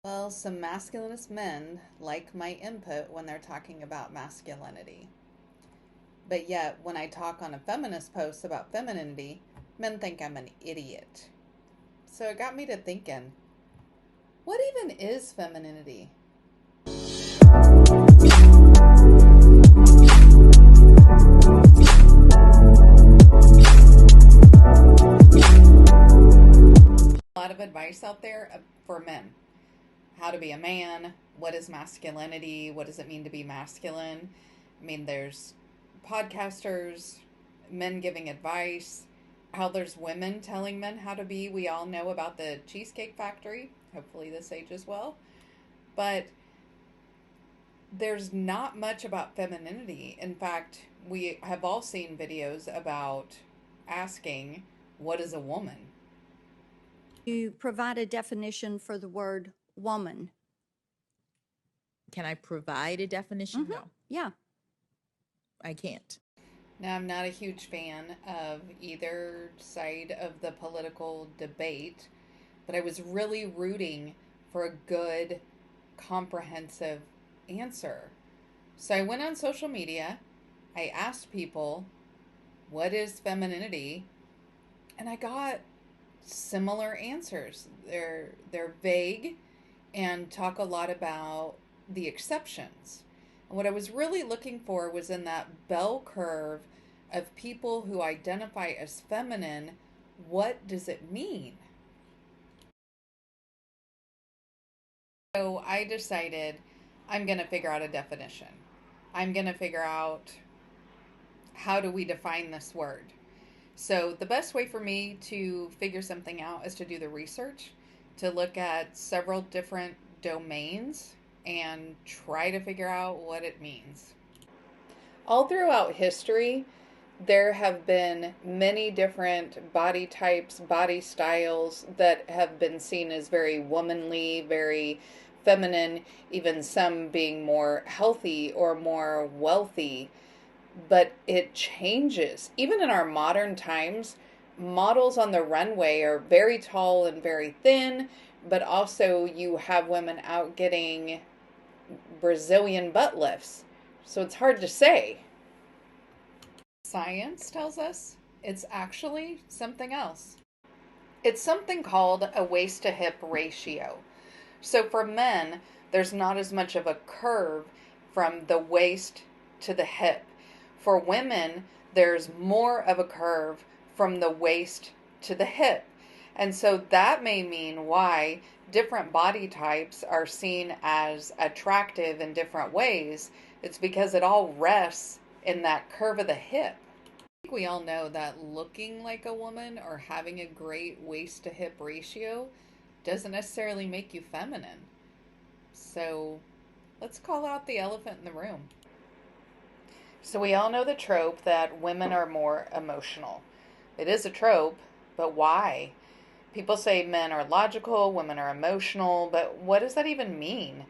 Well, some masculinist men like my input when they're talking about masculinity. But yet, when I talk on a feminist post about femininity, men think I'm an idiot. So it got me to thinking, what even is femininity? A lot of advice out there for men. How to be a man, what is masculinity, what does it mean to be masculine? I mean, there's podcasters, men giving advice, how there's women telling men how to be. We all know about the Cheesecake Factory. Hopefully, this ages well. But there's not much about femininity. In fact, we have all seen videos about asking, what is a woman? You provide a definition for the word woman. Can I provide a definition? No, Yeah. I can't. Now, I'm not a huge fan of either side of the political debate, but I was really rooting for a good, comprehensive answer. So I went on social media, I asked people, what is femininity? And I got similar answers. They're vague and talk a lot about the exceptions. And what I was really looking for was in that bell curve of people who identify as feminine, what does it mean? So I decided I'm going to figure out a definition. I'm going to figure out how do we define this word. So the best way for me to figure something out is to do the research, to look at several different domains and try to figure out what it means. All throughout history, there have been many different body types, body styles that have been seen as very womanly, very feminine, even some being more healthy or more wealthy. But it changes. Even in our modern times, models on the runway are very tall and very thin, but also you have women out getting Brazilian butt lifts. So it's hard to say. Science tells us it's actually something else. It's something called a waist to hip ratio. So for men, there's not as much of a curve from the waist to the hip. For women, there's more of a curve from the waist to the hip. And so that may mean why different body types are seen as attractive in different ways. It's because it all rests in that curve of the hip. I think we all know that looking like a woman or having a great waist to hip ratio doesn't necessarily make you feminine. So let's call out the elephant in the room. So we all know the trope that women are more emotional. It is a trope, but why? People say men are logical, women are emotional, but what does that even mean?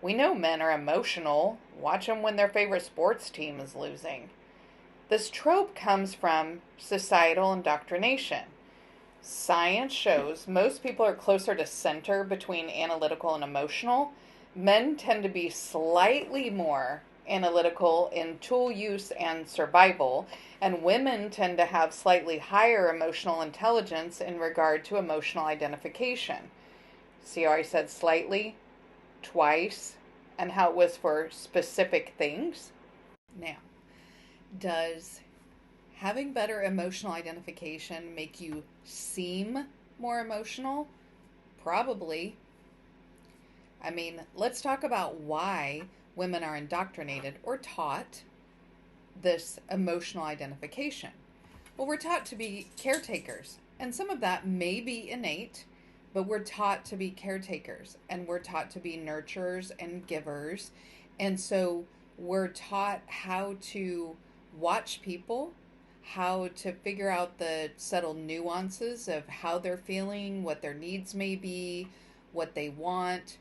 We know men are emotional. Watch them when their favorite sports team is losing. This trope comes from societal indoctrination. Science shows most people are closer to center between analytical and emotional. Men tend to be slightly more analytical in tool use and survival, and women tend to have slightly higher emotional intelligence in regard to emotional identification. See how I said slightly twice and how it was for specific things? Now, does having better emotional identification make you seem more emotional? Probably. I mean, let's talk about why women are indoctrinated or taught this emotional identification. Well, we're taught to be caretakers, and some of that may be innate, but we're taught to be caretakers, and we're taught to be nurturers and givers. And so we're taught how to watch people, how to figure out the subtle nuances of how they're feeling, what their needs may be, what they want,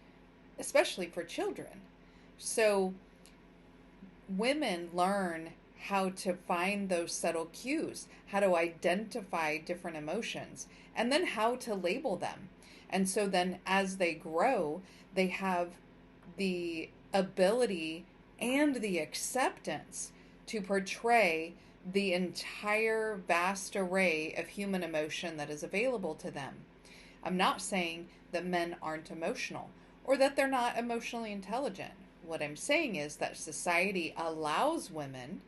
especially for children. So women learn how to find those subtle cues, how to identify different emotions, and then how to label them. And so then as they grow, they have the ability and the acceptance to portray the entire vast array of human emotion that is available to them. I'm not saying that men aren't emotional or that they're not emotionally intelligent. What I'm saying is that society allows women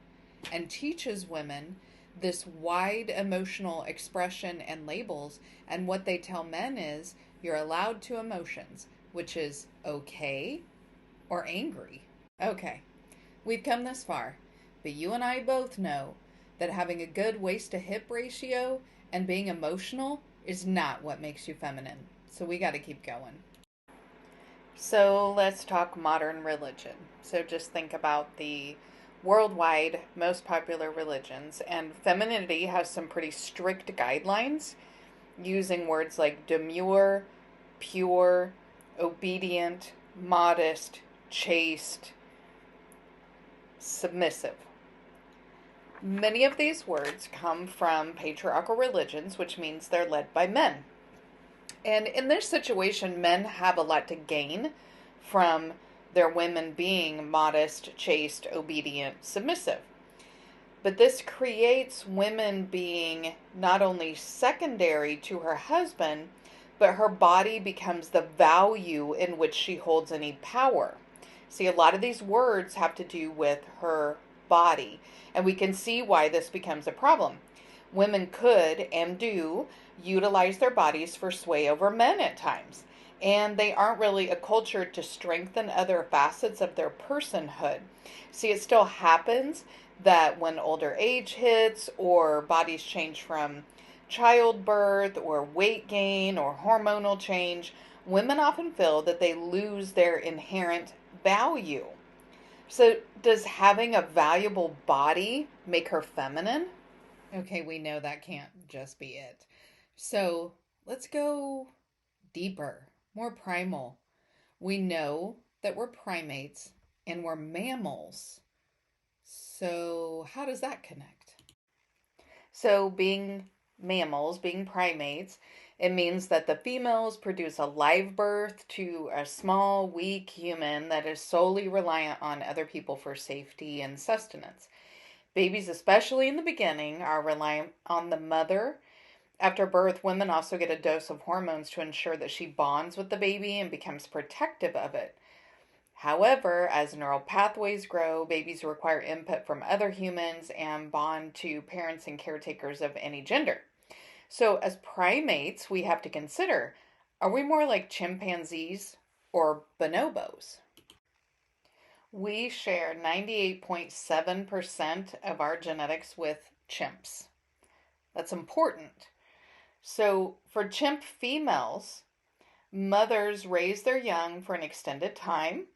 and teaches women this wide emotional expression and labels, and what they tell men is you're allowed two emotions, which is okay or angry. Okay, we've come this far, but you and I both know that having a good waist to hip ratio and being emotional is not what makes you feminine. So we got to keep going. So let's talk modern religion. So just think about the worldwide most popular religions, and femininity has some pretty strict guidelines using words like demure, pure, obedient, modest, chaste, submissive. Many of these words come from patriarchal religions, which means they're led by men. And in this situation, men have a lot to gain from their women being modest, chaste, obedient, submissive. But this creates women being not only secondary to her husband, but her body becomes the value in which she holds any power. See, a lot of these words have to do with her body, and we can see why this becomes a problem. Women could and do utilize their bodies for sway over men at times, and they aren't really acculturated to strengthen other facets of their personhood. See, it still happens that when older age hits or bodies change from childbirth or weight gain or hormonal change, women often feel that they lose their inherent value. So, does having a valuable body make her feminine? Okay, we know that can't just be it. So, let's go deeper, more primal. We know that we're primates and we're mammals. So, how does that connect? So, being mammals, being primates, it means that the females produce a live birth to a small, weak human that is solely reliant on other people for safety and sustenance. Babies, especially in the beginning, are reliant on the mother. After birth, women also get a dose of hormones to ensure that she bonds with the baby and becomes protective of it. However, as neural pathways grow, babies require input from other humans and bond to parents and caretakers of any gender. So, as primates, we have to consider, are we more like chimpanzees or bonobos? We share 98.7% of our genetics with chimps. That's important. So, for chimp females, mothers raise their young for an extended time.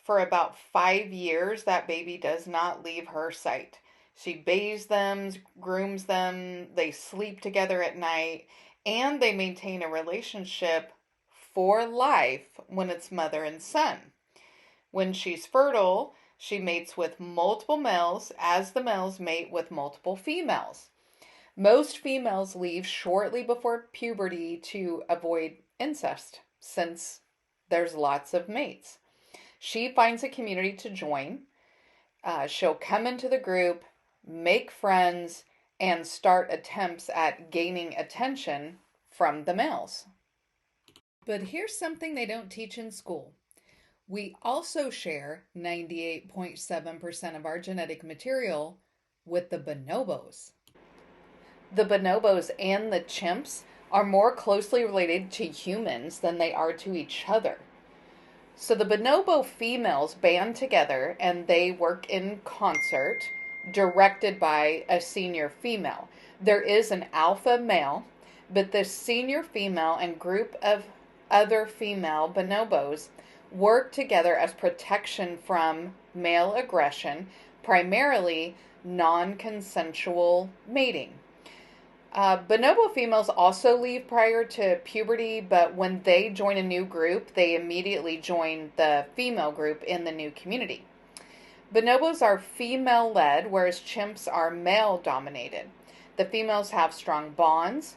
For about 5 years, that baby does not leave her sight. She bathes them, grooms them, they sleep together at night, and they maintain a relationship for life when it's mother and son. When she's fertile, she mates with multiple males as the males mate with multiple females. Most females leave shortly before puberty to avoid incest, since there's lots of mates. She finds a community to join. She'll come into the group, make friends, and start attempts at gaining attention from the males. But here's something they don't teach in school. We also share 98.7% of our genetic material with the bonobos. The bonobos and the chimps are more closely related to humans than they are to each other. So the bonobo females band together and they work in concert, directed by a senior female. There is an alpha male, but the senior female and group of other female bonobos work together as protection from male aggression, primarily non-consensual mating. Bonobo females also leave prior to puberty, but when they join a new group, they immediately join the female group in the new community. Bonobos are female-led, whereas chimps are male-dominated. The females have strong bonds,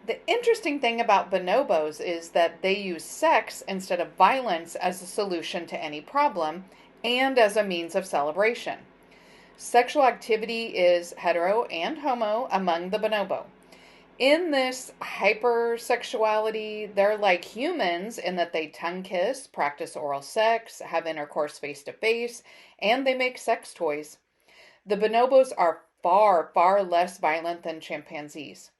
The interesting thing about bonobos is that they use sex instead of violence as a solution to any problem and as a means of celebration. Sexual activity is hetero and homo among the bonobo. In this hypersexuality, they're like humans in that they tongue kiss, practice oral sex, have intercourse face to face, and they make sex toys. The bonobos are far, far less violent than chimpanzees.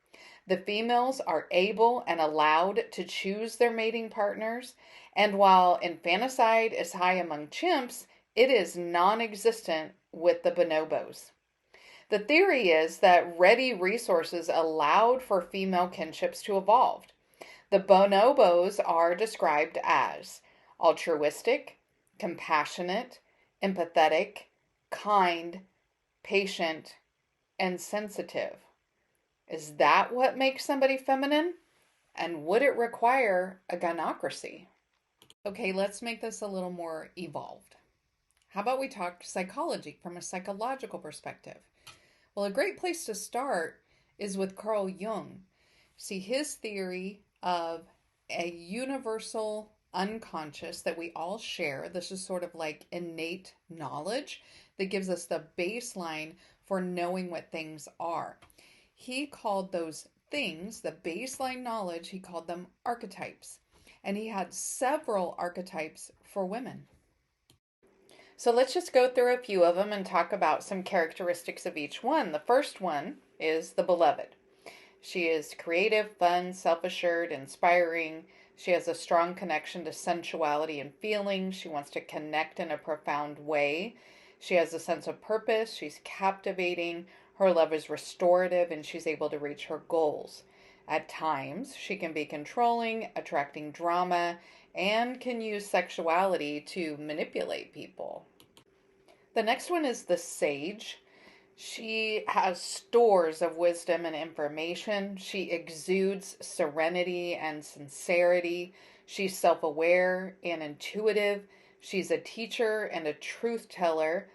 The females are able and allowed to choose their mating partners, and while infanticide is high among chimps, it is non existent with the bonobos. The theory is that ready resources allowed for female kinships to evolve. The bonobos are described as altruistic, compassionate, empathetic, kind, patient, and sensitive. Is that what makes somebody feminine? And would it require a gynocracy? Okay, let's make this a little more evolved. How about we talk psychology from a psychological perspective? Well, a great place to start is with Carl Jung. See, his theory of a universal unconscious that we all share. This is sort of like innate knowledge that gives us the baseline for knowing what things are. He called those things, the baseline knowledge, he called them archetypes. And he had several archetypes for women. So let's just go through a few of them and talk about some characteristics of each one. The first one is the beloved. She is creative, fun, self-assured, inspiring. She has a strong connection to sensuality and feeling. She wants to connect in a profound way. She has a sense of purpose. She's captivating. Her love is restorative, and she's able to reach her goals. At times, she can be controlling, attracting drama, and can use sexuality to manipulate people. The next one is the sage. She has stores of wisdom and information. She exudes serenity and sincerity. She's self-aware and intuitive. She's a teacher and a truth teller.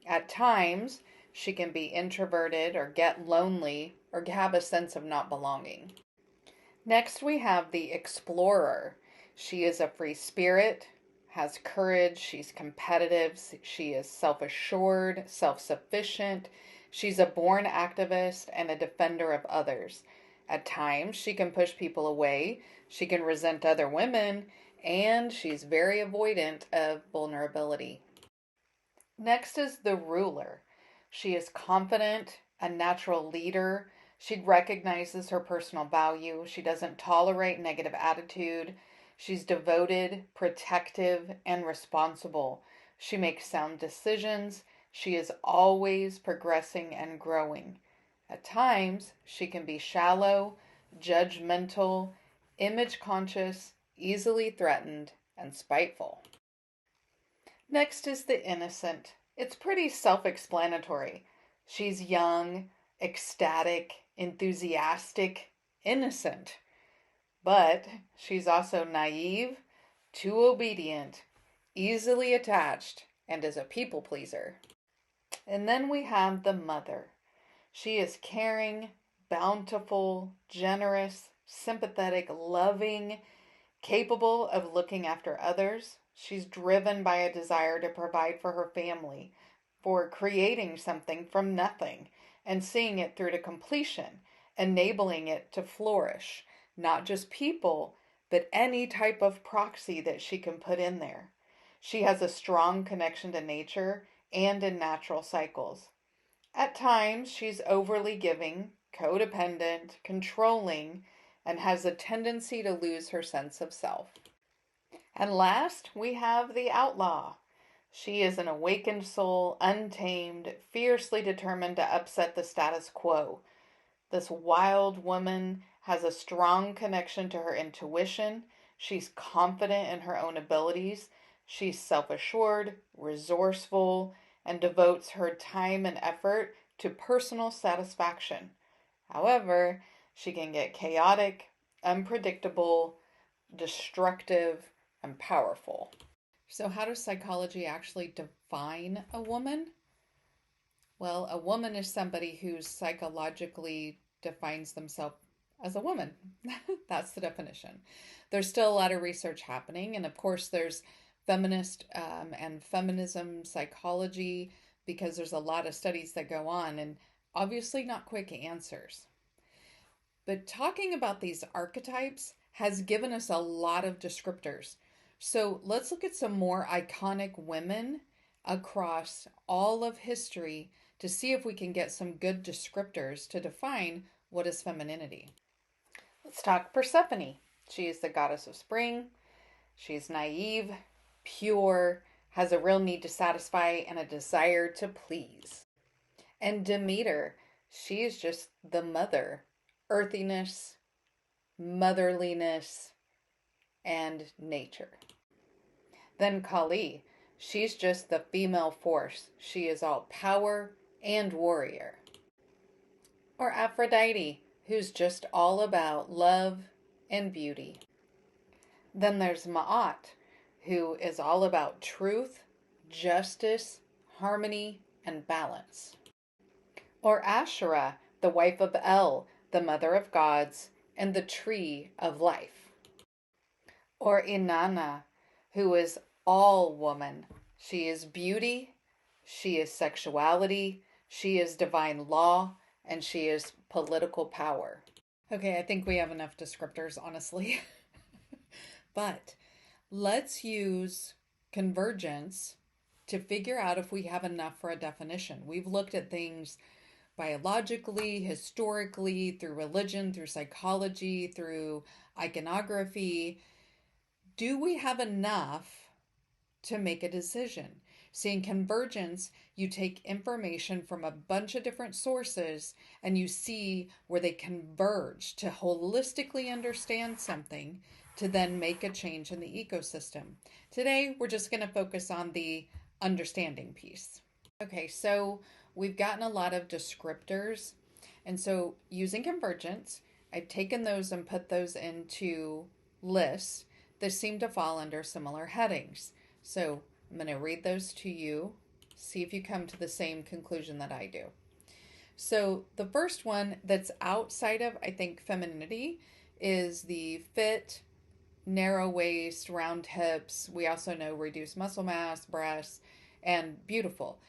At times, she can be introverted or get lonely or have a sense of not belonging. Next, we have the explorer. She is a free spirit, has courage, she's competitive, she is self-assured, self-sufficient. She's a born activist and a defender of others. At times, she can push people away, she can resent other women, and she's very avoidant of vulnerability. Next is the ruler. She is confident, a natural leader. She recognizes her personal value. She doesn't tolerate negative attitude. She's devoted, protective, and responsible. She makes sound decisions. She is always progressing and growing. At times, she can be shallow, judgmental, image conscious, easily threatened, and spiteful. Next is the innocent. It's pretty self-explanatory. She's young, ecstatic, enthusiastic, innocent. But she's also naive, too obedient, easily attached, and is a people pleaser. And then we have the mother. She is caring, bountiful, generous, sympathetic, loving, capable of looking after others. She's driven by a desire to provide for her family, for creating something from nothing and seeing it through to completion, enabling it to flourish. Not just people, but any type of proxy that she can put in there. She has a strong connection to nature and in natural cycles. At times, she's overly giving, codependent, controlling, and has a tendency to lose her sense of self. And last, we have the outlaw. She is an awakened soul, untamed, fiercely determined to upset the status quo. This wild woman has a strong connection to her intuition. She's confident in her own abilities. She's self-assured, resourceful, and devotes her time and effort to personal satisfaction. However, she can get chaotic, unpredictable, destructive, and powerful. So how does psychology actually define a woman? Well, a woman is somebody who psychologically defines themselves as a woman. That's the definition. There's still a lot of research happening. And of course, there's feminist and feminism psychology, because there's a lot of studies that go on and obviously not quick answers. But talking about these archetypes has given us a lot of descriptors. So let's look at some more iconic women across all of history to see if we can get some good descriptors to define what is femininity. Let's talk Persephone. She is the goddess of spring. She's naive, pure, has a real need to satisfy and a desire to please. And Demeter, she is just the mother, earthiness, motherliness, and nature. Then Kali, she's just the female force. She is all power and warrior. Or Aphrodite, who's just all about love and beauty. Then there's Ma'at, who is all about truth, justice, harmony, and balance. Or Asherah, the wife of El, the mother of gods, and the tree of life. Or Inanna, who is all woman. She is beauty, she is sexuality, she is divine law, and she is political power. Okay, I think we have enough descriptors, honestly. But let's use convergence to figure out if we have enough for a definition. We've looked at things biologically, historically, through religion, through psychology, through iconography. Do we have enough to make a decision? See, in convergence, you take information from a bunch of different sources and you see where they converge to holistically understand something to then make a change in the ecosystem. Today, we're just going to focus on the understanding piece. Okay, so we've gotten a lot of descriptors. And so using convergence, I've taken those and put those into lists that seem to fall under similar headings. So I'm going to read those to you, see if you come to the same conclusion that I do. So the first one that's outside of, I think, femininity is the fit, narrow waist, round hips. We also know reduced muscle mass, breasts, and beautiful.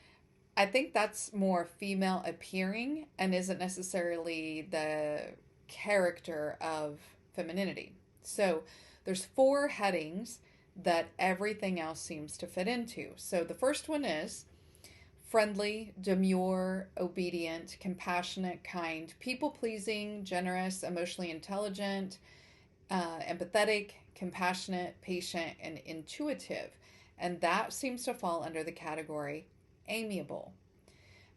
I think that's more female appearing and isn't necessarily the character of femininity. So there's 4 headings that everything else seems to fit into. So the first one is friendly, demure, obedient, compassionate, kind, people-pleasing, generous, emotionally intelligent, empathetic, compassionate, patient, and intuitive. And that seems to fall under the category amiable.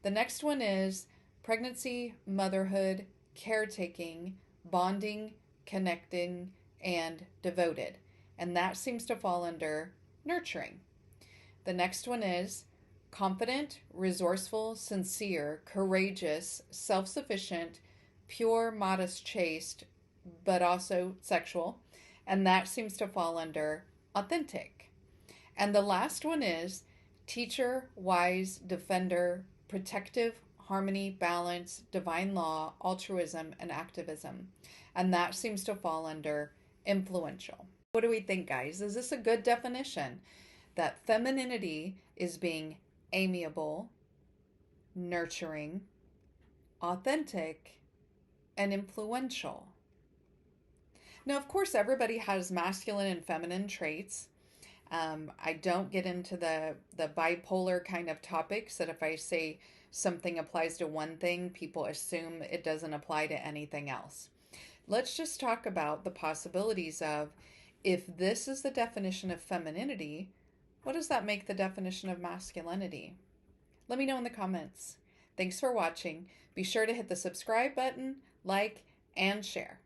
The next one is pregnancy, motherhood, caretaking, bonding, connecting, and devoted. And that seems to fall under nurturing. The next one is confident, resourceful, sincere, courageous, self-sufficient, pure, modest, chaste, but also sexual. And that seems to fall under authentic. And the last one is teacher, wise, defender, protective, harmony, balance, divine law, altruism, and activism. And that seems to fall under influential. What do we think, guys? Is this a good definition? That femininity is being amiable, nurturing, authentic, and influential. Now, of course, everybody has masculine and feminine traits. I don't get into the bipolar kind of topics that if I say something applies to one thing, people assume it doesn't apply to anything else. Let's just talk about the possibilities of, if this is the definition of femininity, what does that make the definition of masculinity? Let me know in the comments. Thanks for watching. Be sure to hit the subscribe button, like, and share.